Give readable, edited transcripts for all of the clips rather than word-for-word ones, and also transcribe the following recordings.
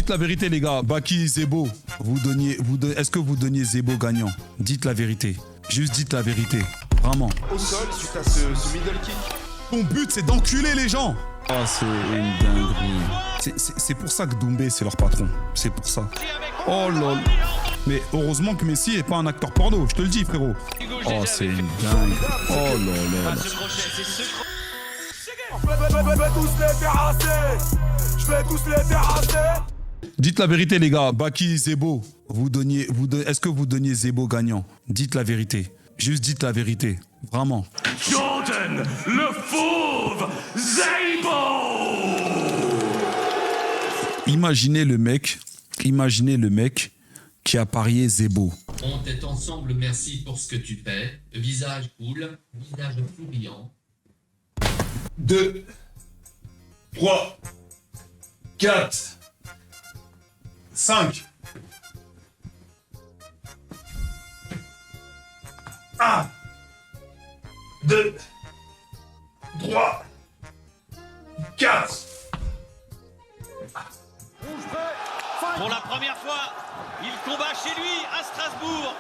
Dites la vérité, les gars. Baki, Zebo, est-ce que vous donniez Zebo gagnant? Dites la vérité. Juste dites la vérité. Vraiment. Au sol, suite à ce middle kick. Ton but, c'est d'enculer les gens. Ah, c'est une dinguerie. C'est pour ça que Doumbé, c'est leur patron. C'est pour ça. Oh lol. Mais heureusement que Messi est pas un acteur porno, je te le dis, frérot. Oh, c'est une dingue. Oh lol. Je vais tous les terrasser. Dites la vérité, les gars. Baki, Zebo, est-ce que vous donniez Zebo gagnant? Dites la vérité. Juste dites la vérité. Vraiment. Jordan, le fauve, Zebo. Imaginez le mec qui a parié Zebo. On est ensemble, merci pour ce que tu fais. Visage cool, visage souriant. 2, 3, 4, 5. 1, 2, 3, 4. Pour la première fois, il combat chez lui à Strasbourg.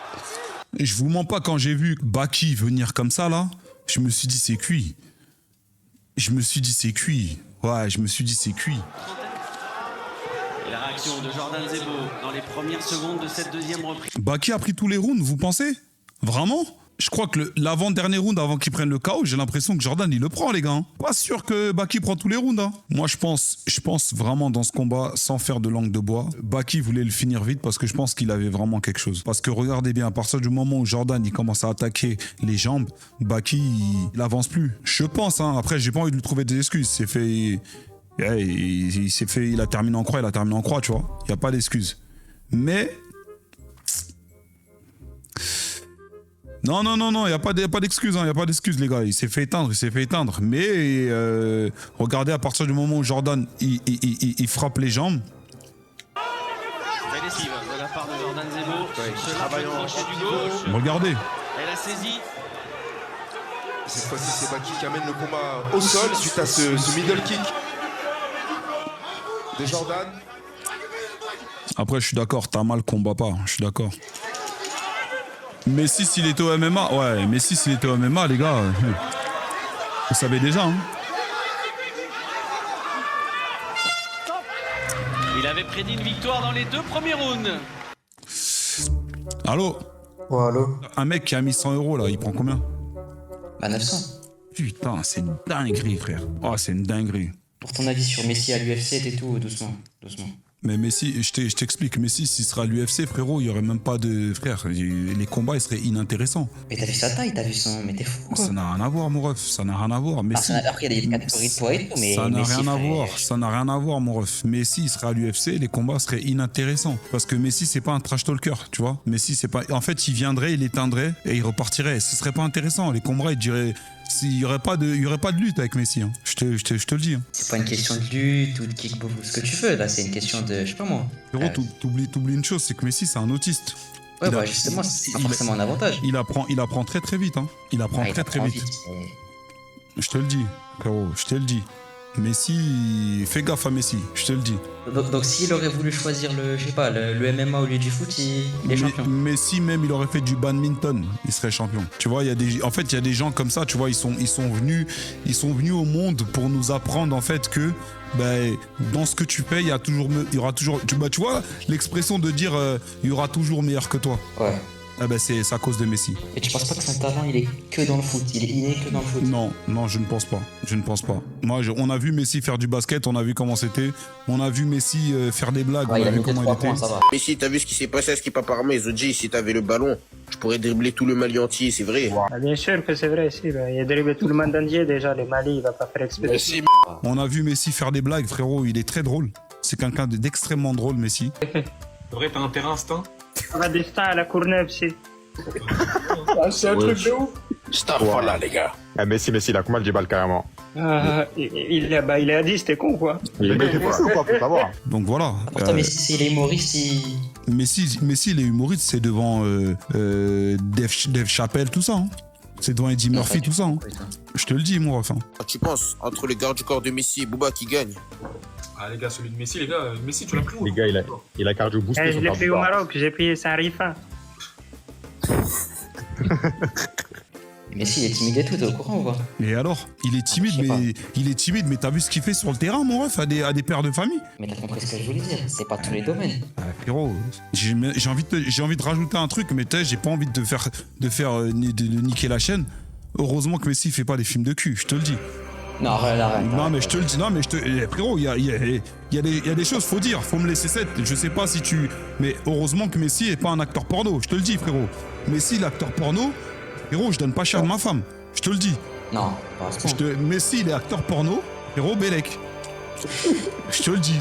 Et je vous mens pas, quand j'ai vu Baki venir comme ça là, je me suis dit c'est cuit. Ouais, je me suis dit c'est cuit. Et la réaction de Jordan Zebo dans les premières secondes de cette deuxième reprise. Baki a pris tous les rounds, vous pensez? Vraiment? Je crois que l'avant-dernier round, avant qu'il prenne le KO, j'ai l'impression que Jordan, il le prend, les gars. Hein. Pas sûr que Baki prend tous les rounds. Hein. Moi, je pense vraiment dans ce combat, sans faire de langue de bois, Baki voulait le finir vite parce que je pense qu'il avait vraiment quelque chose. Parce que regardez bien, à partir du moment où Jordan, il commence à attaquer les jambes, Baki, il avance plus. Je pense, hein. Après, j'ai pas envie de lui trouver des excuses. Il a terminé en croix, tu vois. Il n'y a pas d'excuses. Mais... Non, il n'y a pas d'excuses, hein, les gars. Il s'est fait éteindre. Mais regardez, à partir du moment où Jordan, il frappe les jambes. Belle esquive de la part de Jordan Zebo. Ce large crochet du gauche. Regardez. Elle a saisi. Cette fois-ci, c'est Baki qui amène le combat au sol suite à ce middle kick de Jordan. Après, je suis d'accord, Tamal combat pas, je suis d'accord. Messi, s'il était au MMA, les gars, vous savez déjà. Hein. Il avait prédit une victoire dans les 2 premiers rounds. Allô? Ouais, allô? Un mec qui a mis 100 € là, il prend combien? Bah 900. Putain, c'est une dinguerie, frère. Oh, c'est une dinguerie. Pour ton avis sur Messi à l'UFC et tout, doucement. Mais Messi, je t'explique, Messi, s'il sera à l'UFC, frérot, il n'y aurait même pas de... Frère, les combats, ils seraient inintéressants. Mais t'as vu sa taille, t'as vu son... Mais t'es fou, quoi. Ça n'a rien à voir, mon ref, ça n'a rien à voir. Messi, Après, il y a des catégories de poids et tout, mais... ça n'a Messi, rien à frère, voir, ça n'a rien à voir, mon ref. Messi, il serait à l'UFC, les combats seraient inintéressants. Parce que Messi, c'est pas un trash talker, tu vois. Messi, c'est pas... En fait, il viendrait, il éteindrait et il repartirait. Ce serait pas intéressant. Les combats, il dirait... Il n'y aurait pas de lutte avec Messi, hein. Je te le dis. Hein. C'est pas une question de lutte ou de kickbox, ce que tu veux, là, c'est une question de... Je sais pas moi. Frérot, t'oublies une chose, c'est que Messi, c'est un autiste. Ouais, bah justement, c'est pas forcément un avantage. Il apprend très très vite, hein. Il apprend très vite. Je te le dis, frérot, je te le dis. Messi, fais gaffe à Messi, je te le dis. Donc s'il aurait voulu choisir le MMA au lieu du foot, il est champion. Messi même, il aurait fait du badminton, il serait champion. Tu vois, il y a des gens comme ça, tu vois, ils sont venus au monde pour nous apprendre en fait que dans ce que tu fais, il y aura toujours tu vois l'expression de dire il y aura toujours meilleur que toi. Ouais. C'est à cause de Messi. Et tu penses pas que son talent, il est que dans le foot? Il est inné que dans le foot? Non, je ne pense pas. Moi, on a vu Messi faire du basket, on a vu comment c'était. On a vu Messi faire des blagues, on a vu comment il était. Messi, t'as vu ce qui s'est passé à Skip Parma? Ils ont dit, si t'avais le ballon, je pourrais dribbler tout le Mali entier, c'est vrai. Bien sûr que c'est vrai, si. Il a dribblé tout le monde entier déjà, le Mali, il va pas faire exprès. On a vu Messi faire des blagues, frérot, il est très drôle. C'est quelqu'un d'extrêmement drôle, Messi. C'est vrai, t'as un terrain instinct? On a des stars à la Courneuve, si. C'est un truc de ouf. Voilà, les gars. Messi, il a combien de balles carrément? Il est à 10, t'es con, quoi. Il est fou, quoi, faut savoir. Donc voilà. Pourtant, Messi, s'il est humoriste, Messi, il est humoriste, c'est devant Dave Chappelle, tout ça. Hein. C'est devant Eddie Murphy, tout ça. Hein. Je te le dis, moi, enfin. Tu penses, entre les gardes du corps de Messi et Booba qui gagne? Ah, les gars, celui de Messi, Messi, tu l'as pris où? Les gars, il a cardio boosté. Je l'ai pris au Maroc, j'ai pris Saint-Rifin. Messi, il est timide et tout, t'es au courant ou quoi? Et alors? Il est timide, mais t'as vu ce qu'il fait sur le terrain, mon ref, à des pères de famille? Mais t'as compris ce que je voulais dire, c'est pas tous les domaines. Ah, frérot, j'ai envie de rajouter un truc, mais j'ai pas envie de niquer la chaîne. Heureusement que Messi fait pas des films de cul, je te le dis. Non, arrête. Non, mais je te le dis, frérot, il y a des choses, faut dire, faut me laisser cette. Je sais pas si tu. Mais heureusement que Messi est pas un acteur porno, je te le dis, frérot. Messi, l'acteur porno, frérot, je donne pas cher de ma femme, je te le dis. Non, pas à ce point. Messi, il est acteur porno, frérot, Bélec. Je te le dis.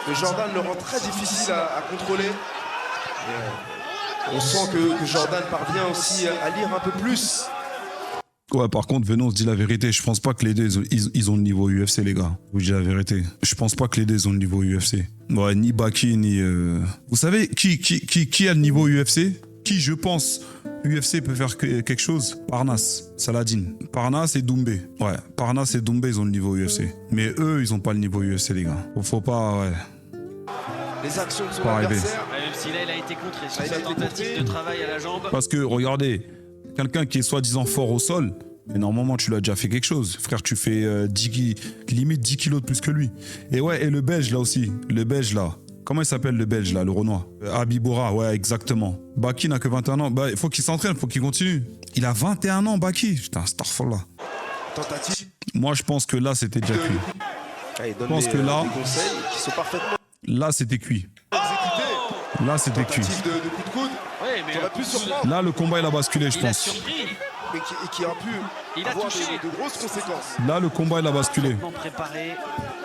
Le Jordan le rend très difficile à contrôler. Et, on sent que Jordan parvient aussi à lire un peu plus. Ouais, par contre, venons, on se dit la vérité. Je pense pas que les deux, ils ont le niveau UFC, les gars. Je vous dis la vérité. Je pense pas que les deux, ils ont le niveau UFC. Ouais, ni Baki, ni... Vous savez, qui a le niveau UFC? Qui, je pense, UFC peut faire quelque chose? Parnasse, Saladin. Parnasse et Doumbé. Ouais, Parnasse et Doumbé, ils ont le niveau UFC. Mais eux, ils ont pas le niveau UFC, les gars. Faut pas, ouais. Les actions de son Pas rêver. adversaire. Même si là, il a été contré sur sa tentative de travail à la jambe. Parce que, regardez, quelqu'un qui est soi-disant fort au sol, mais normalement, tu l'as déjà fait quelque chose. Frère, tu fais limite 10 kilos de plus que lui. Et ouais, et le Belge, là aussi. Le Belge, là. Comment il s'appelle, le Belge, là, le Renoir? Habibora, ouais, exactement. Baki n'a que 21 ans. Bah, il faut qu'il s'entraîne, il faut qu'il continue. Il a 21 ans, Baki. Putain, starfall, là. Tentative. Moi, je pense que là, c'était déjà cuit. Ah, il donne pense que là- des conseils qui sont parfaitement Là, c'était cuit. exécutés. Là, c'était cuit. Tentative de coup de coude. Ouais, mais Qui aurait pu surprendre. Là, le combat, il a basculé, je il a pense. surpris. Et qui a pu Il a avoir touché. de grosses conséquences. Là, le combat, il a basculé. Parfaitement préparé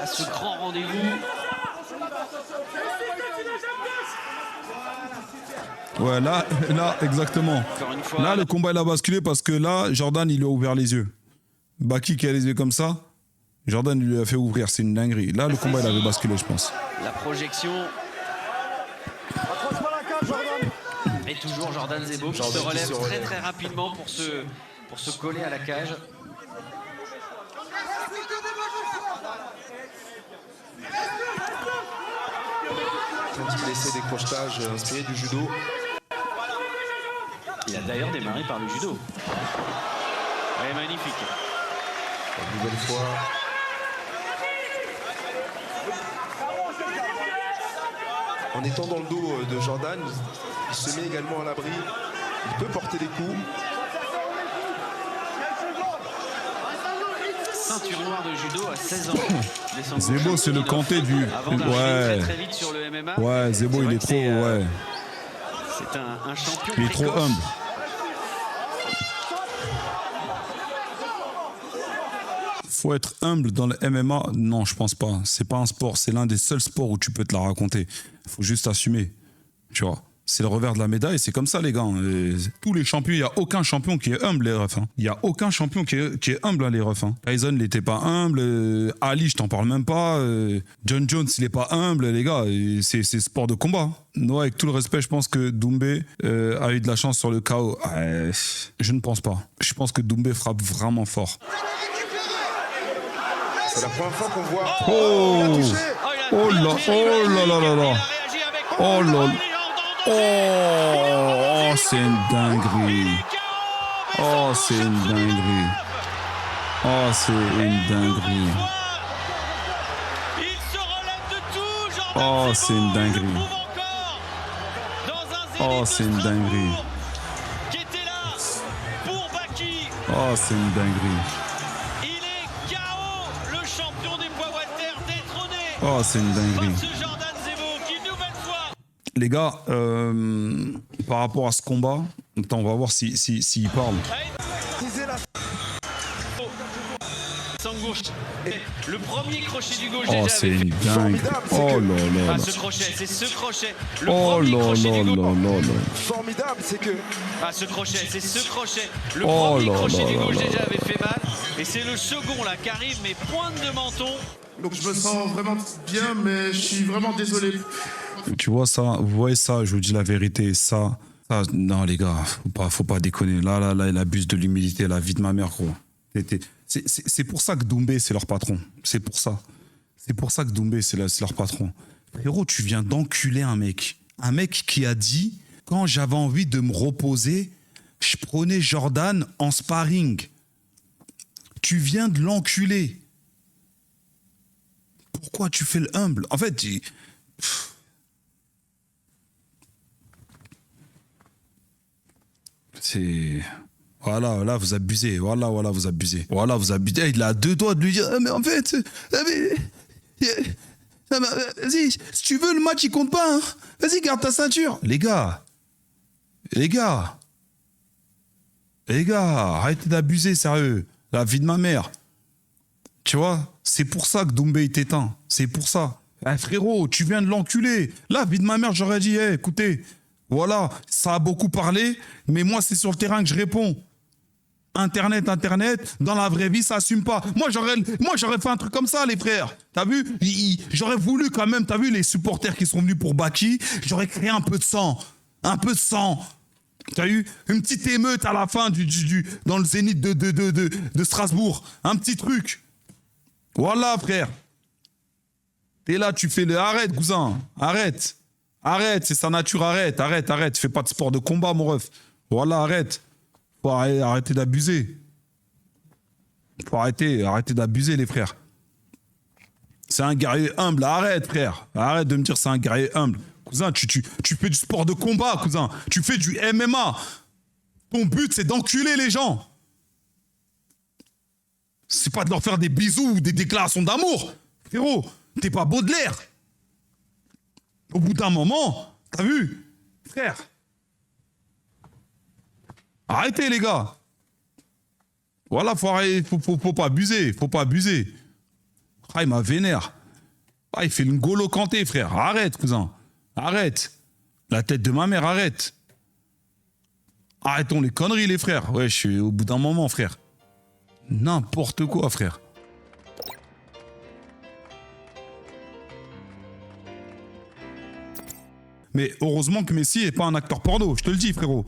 à ce grand rendez-vous. Ouais, là, exactement. Encore une fois, Là, le combat, il a basculé parce que là, Jordan, il lui a ouvert les yeux. Baki qui a les yeux comme ça, Jordan lui a fait ouvrir. C'est une dinguerie. Là, le combat, il avait basculé, je pense. la projection. Et toujours Jordan Zebo qui Jordan se qui relève se très relève. très rapidement pour se coller à la cage. Tandis qu'il essaie des crochetages inspirés du judo. Il a d'ailleurs démarré par le judo. Ouais, magnifique. Une nouvelle fois. En étant dans le dos de Jordan, il se met également à l'abri. Il peut porter des coups. Ceinture noire de judo à 16 ans. Zebo, c'est le Kanté du... Avant d'arriver Ouais. très très vite sur le MMA. Ouais, Zebo, C'est il vrai est que trop... c'est, Ouais. C'est un champion Il est trop précoce. humble. Faut être humble dans le MMA. Non, je pense pas. C'est pas un sport. C'est l'un des seuls sports où tu peux te la raconter. Faut juste assumer. Tu vois. C'est le revers de la médaille. C'est comme ça, les gars. Et tous les champions, il n'y a aucun champion qui est humble, les refs. Il n'y a aucun champion qui est humble, hein, les refs. Tyson, il n'était pas humble. Ali, je t'en parle même pas. John Jones, il n'est pas humble, les gars. Et c'est sport de combat. Non, avec tout le respect, je pense que Doumbé a eu de la chance sur le KO. Je ne pense pas. Je pense que Doumbé frappe vraiment fort. C'est la première fois qu'on voit. Oh, Il a touché. oh là, oh là là là là. Oh là là. Oh, c'est une dinguerie. Oh, c'est une dinguerie. Oh, c'est une dinguerie. Il se relève de tout, Jordan Oh, Zebo, c'est une dinguerie. il prouve encore dans un Oh, Zénith c'est de une dinguerie. Strasbourg qui était là pour Baki. Oh, c'est une dinguerie. Il est KO, le champion des poids welter détrôné Oh, c'est une dinguerie. par ce Jordan Zebo qui, une nouvelle fois, Les gars, par rapport à ce combat, attends, on va voir s'il parle. sans gauche. Le premier crochet du gauche Oh, déjà c'est avait une fait. dingue. Oh là là Ah, là. ce crochet, c'est ce crochet. Le Oh premier là crochet là du gauche. là là là. Formidable, c'est que Ah, ce crochet, c'est ce crochet. Le Oh premier là crochet là du là gauche là déjà là. avait fait mal. Et c'est le second là qui arrive, mais pointe de menton. Donc je me sens vraiment bien, mais je suis vraiment désolé. Tu vois ça, vous voyez ça, je vous dis la vérité, ça, non les gars, faut pas déconner. Là, il abuse de l'humilité, la vie de ma mère, gros. C'est pour ça que Doumbé, c'est leur patron. C'est pour ça. C'est pour ça que Doumbé, c'est leur patron. Frérot, tu viens d'enculer un mec. Un mec qui a dit, quand j'avais envie de me reposer, je prenais Jordan en sparring. Tu viens de l'enculer. Pourquoi tu fais le humble? En fait, c'est... Voilà, là, vous abusez. Voilà, vous abusez. Voilà, vous abusez. Il a 2 doigts de lui dire, mais en fait... Vas-y, si tu veux, le match, il compte pas. Hein. Vas-y, garde ta ceinture. Les gars, arrêtez d'abuser, sérieux. La vie de ma mère. Tu vois, c'est pour ça que Doumbé est éteint. C'est pour ça. Eh, frérot, tu viens de l'enculer. La vie de ma mère, j'aurais dit, écoutez, voilà, ça a beaucoup parlé, mais moi, c'est sur le terrain que je réponds. Internet, dans la vraie vie, ça assume pas. Moi, j'aurais fait un truc comme ça, les frères. T'as vu? J'aurais voulu quand même, t'as vu, les supporters qui sont venus pour Baki, j'aurais créé un peu de sang. Un peu de sang. T'as eu une petite émeute à la fin dans le zénith de Strasbourg. Un petit truc. Voilà, frère. T'es là, tu fais le... Arrête, cousin. Arrête, c'est sa nature, arrête. Fais pas de sport de combat, mon ref. Voilà, arrête. Faut arrêter d'abuser. Faut arrêter d'abuser, les frères. C'est un guerrier humble. Arrête, frère. Arrête de me dire c'est un guerrier humble. Cousin, tu fais du sport de combat, cousin. Tu fais du MMA. Ton but, c'est d'enculer les gens. C'est pas de leur faire des bisous ou des déclarations d'amour. Frérot, t'es pas Baudelaire. Au bout d'un moment, t'as vu, frère. Arrêtez, les gars. Voilà, faut pas abuser. Ah, il m'a vénère. Ah, il fait une N'Golo Kanté, frère. Arrête, cousin. Arrête. La tête de ma mère, arrête. Arrêtons les conneries, les frères. Ouais, je suis au bout d'un moment, frère. N'importe quoi, frère. Mais heureusement que Messi n'est pas un acteur porno, je te le dis, frérot.